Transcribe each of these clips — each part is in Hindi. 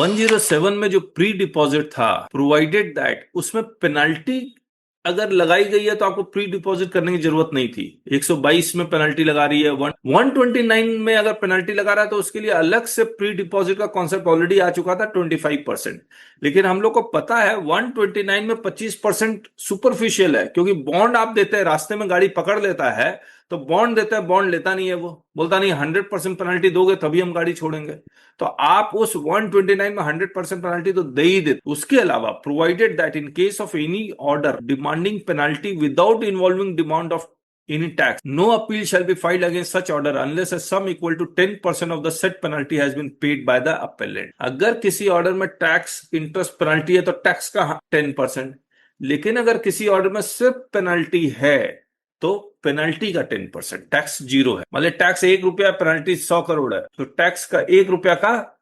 107 में जो प्री डिपॉजिट था, प्रोवाइडेड दैट उसमें पेनल्टी अगर लगाई गई है तो आपको प्री डिपॉजिट करने की जरूरत नहीं थी। 122 में पेनल्टी लगा रही है, 129 में अगर पेनल्टी लगा रहा है तो उसके लिए अलग से प्री डिपॉजिट का कॉन्सेप्ट ऑलरेडी आ चुका था 25%। लेकिन हम लोग को पता है 129 में 25% सुपरफिशियल है, क्योंकि बॉन्ड आप देते हैं, रास्ते में गाड़ी पकड़ लेता है तो बॉन्ड देता है, बॉन्ड लेता नहीं है, वो बोलता नहीं 100% पेनल्टी दोगे तभी हम गाड़ी छोड़ेंगे। तो आप उस 129 में 100% पेनल्टी तो दे ही देते। उसके अलावा provided that in case of any order demanding penalty without involving demand of any tax, no appeal shall be filed against such order unless a sum equal to 10% of the said penalty has been paid by the appellant। अगर किसी ऑर्डर में टैक्स इंटरेस्ट पेनल्टी है तो टैक्स का 10%, लेकिन अगर किसी ऑर्डर में सिर्फ पेनल्टी है तो पेनल्टी का 10%, टैक्स 0 है। मतलब टैक्स 1 रुपया, पेनल्टी 100 करोड़ है, तो टैक्स का 1 रुपया का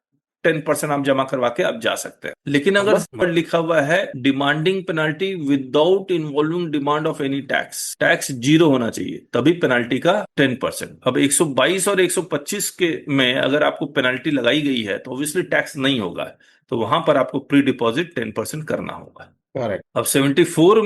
10% आप जमा करवा के आप जा सकते हैं। लेकिन अगर लिखा हुआ है demanding penalty without involving demand of any tax, tax 0 होना चाहिए, तभी पेनल्टी का 10%। अब 122 और 125 के में अगर आपको पेनल्टी लगाई गई है तो ऑब्वियसली टैक्स नहीं होगा, तो वहां पर आपको प्री डिपॉजिट 10% करना होगा। करेक्ट। अब 74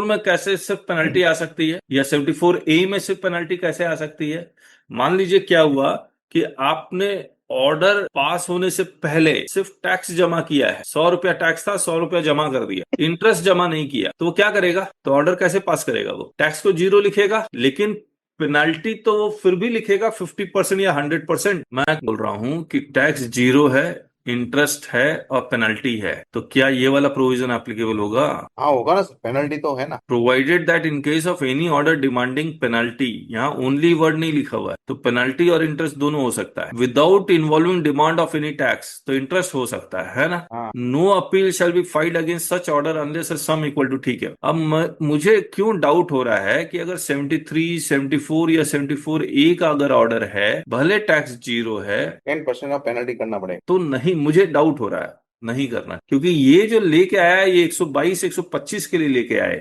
में कैसे सिर्फ पेनल्टी आ सकती है, या 74A में सिर्फ पेनल्टी कैसे आ सकती है? मान लीजिए क्या हुआ कि आपने ऑर्डर पास होने से पहले सिर्फ टैक्स जमा किया है, 100 रुपया टैक्स था, 100 रुपया जमा कर दिया, इंटरेस्ट जमा नहीं किया, तो वो क्या करेगा? तो ऑर्डर कैसे पास करेगा? वो टैक्स को 0 लिखेगा, लेकिन पेनल्टी तो वो फिर भी लिखेगा 50% या 100%। मैं बोल रहा हूं कि टैक्स 0 है, इंटरेस्ट है और पेनल्टी है, तो क्या ये वाला प्रोविजन एप्लीकेबल होगा? हाँ होगा ना, पेनल्टी तो है ना। Provided that in case of any order demanding penalty, यहाँ ओनली वर्ड नहीं लिखा हुआ है, तो पेनल्टी और इंटरेस्ट दोनों हो सकता है। Without involving demand of any tax, तो इंटरेस्ट हो सकता है ना। हाँ। No appeal shall be filed against such order unless some equal to, ठीक है। अब मुझे क्यों डाउट हो रहा है कि अगर 73, 74 या 74A का अगर ऑर्डर है, भले टैक्स 0 है, 10% का पेनल्टी करना पड़ेगा, तो नहीं, मुझे डाउट हो रहा है, नहीं करना, क्योंकि ये जो लेके आया है ये 122, 125 के लिए लेके आए।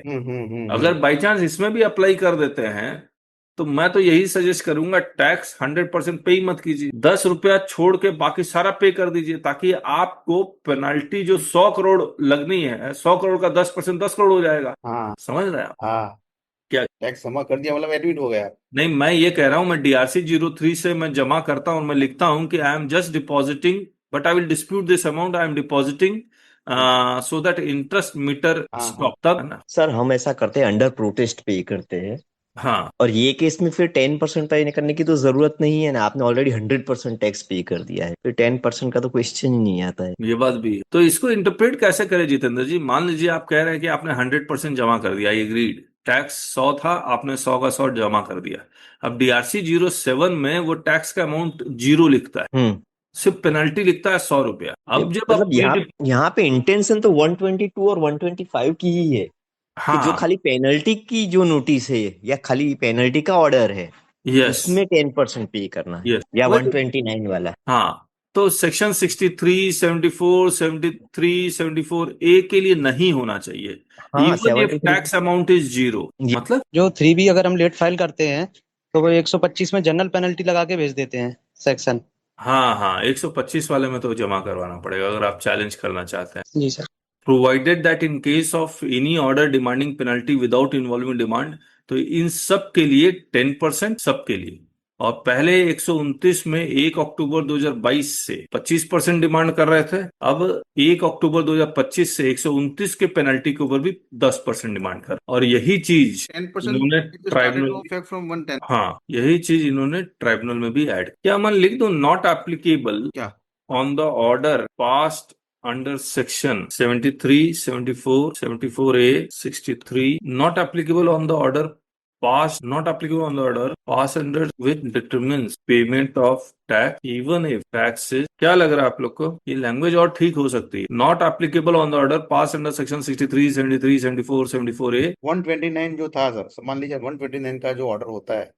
अगर बाई चांस इसमें भी अप्लाई कर देते हैं तो मैं तो यही सजेस्ट करूंगा, टैक्स 100% पे ही मत कीजिए, 10 रुपया छोड़ के बाकी सारा पे कर दीजिए, ताकि आपको पेनल्टी जो 100 करोड़ लगनी है, 100 करोड़ का 10% 10 करोड़ हो जाएगा। हाँ समझ रहे हैं आप? हाँ। क्या? टैक्स जमा कर दिया मतलब एडमिट हो गया। नहीं, मैं ये कह रहा हूं, मैं DRC 03 से मैं जमा करता हूं, मैं लिखता हूं कि I am just depositing, but I will dispute this amount, I am depositing so that interest meter हाँ हाँ। स्टॉप, तब है ना। सर हम ऐसा करते हैं, अंडर प्रोटेस्ट पे करते हैं। हाँ, और ये केस में फिर 10% पे करने की तो जरूरत नहीं है ना, आपने ऑलरेडी 100% टैक्स पे कर दिया है, फिर 10% का तो क्वेश्चन ही नहीं आता है। ये बात भी है। तो इसको इंटरप्रेट कैसे करें जितेंद्र जी? मान लीजिए आप कह रहे हैं कि आपने 100% जमा कर दिया, एग्रीड, टैक्स 100 था, आपने 100 का 100 जमा कर दिया। अब DRC 07 में वो टैक्स का अमाउंट 0 लिखता है, सिर्फ पेनल्टी लिखता है 100 रुपया। अब जब आप मतलब यहाँ पे इंटेंशन तो 122 और 125 की ही है, कि जो हाँ, खाली पेनल्टी की जो नोटिस है या खाली पेनल्टी का ऑर्डर है यस, उसमें 10% पे करना है, यस, या 129 वाला। हाँ, तो सेक्शन 63, 74, 73, 74A के लिए नहीं होना चाहिए, हाँ even if 73। Tax amount is 0। मतलब जो 3B अगर हम लेट फाइल करते हैं तो वो 125 में जनरल पेनल्टी लगा के भेज देते हैं सेक्शन। हाँ हाँ, 125 वाले में तो जमा करवाना पड़ेगा अगर आप चैलेंज करना चाहते हैं। जी sir. Provided that in case of any order demanding penalty without involving demand, तो इन सब के लिए 10%, सबके लिए। और पहले 129 में 1 अक्टूबर 2022 से 25% डिमांड कर रहे थे, अब 1 अक्टूबर 2025 से 129 के पेनल्टी के ऊपर भी 10% डिमांड कर, और यही चीज इन्होंने ट्राइब्यूनल, हाँ, यही चीज इन्होंने ट्राइब्यूनल में भी ऐड। क्या मैं लिख दूं नॉट एप्लीकेबल क्या on the order passed under section 73, 74, 74A, 63, not applicable on the order passed, not applicable on the order passed under which determines payment of tax even if tax is, क्या लग रहा है आप लोग को? ये लैंग्वेज और ठीक हो सकती है। Not applicable on the order pass under section 63, 73, 74, 74A। 129 जो था सर, मान लीजिए 129 का जो ऑर्डर होता है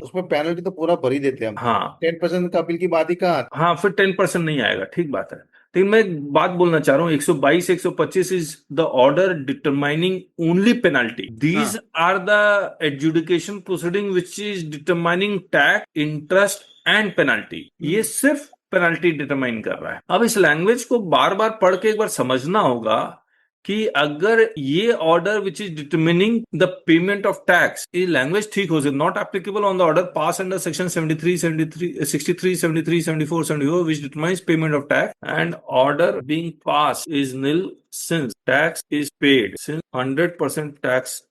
उसमें पेनल्टी तो पूरा भर ही देते हैं हम। हाँ 10% का अपील की बात ही कहाँ। हाँ, फिर 10% नहीं आएगा, ठीक बात है। लेकिन मैं एक बात बोलना चाह रहा हूँ, 122, 125 is the order determining only penalty, these are the adjudication proceeding which is determining tax, interest and penalty. ये सिर्फ पेनल्टी डिटरमाइन कर रहा है। अब इस लैंग्वेज को बार बार पढ़ के एक बार समझना होगा कि अगर ये order which is determining the payment of tax, ये लैंग्वेज ठीक हो जाए, not applicable on the order pass under section 63, 74, 74 which determines payment of tax, and order being passed is nil since tax is paid, since 100% tax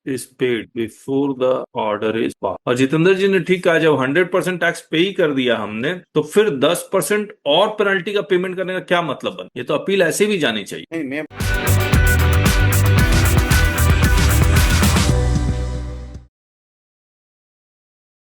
is paid before the order is passed। और जितेंद्र जी ने ठीक कहा, जब 100% टैक्स पे ही कर दिया हमने तो फिर 10% और पेनल्टी का पेमेंट करने का क्या मतलब बना? ये तो अपील ऐसे भी जानी चाहिए। नहीं मैं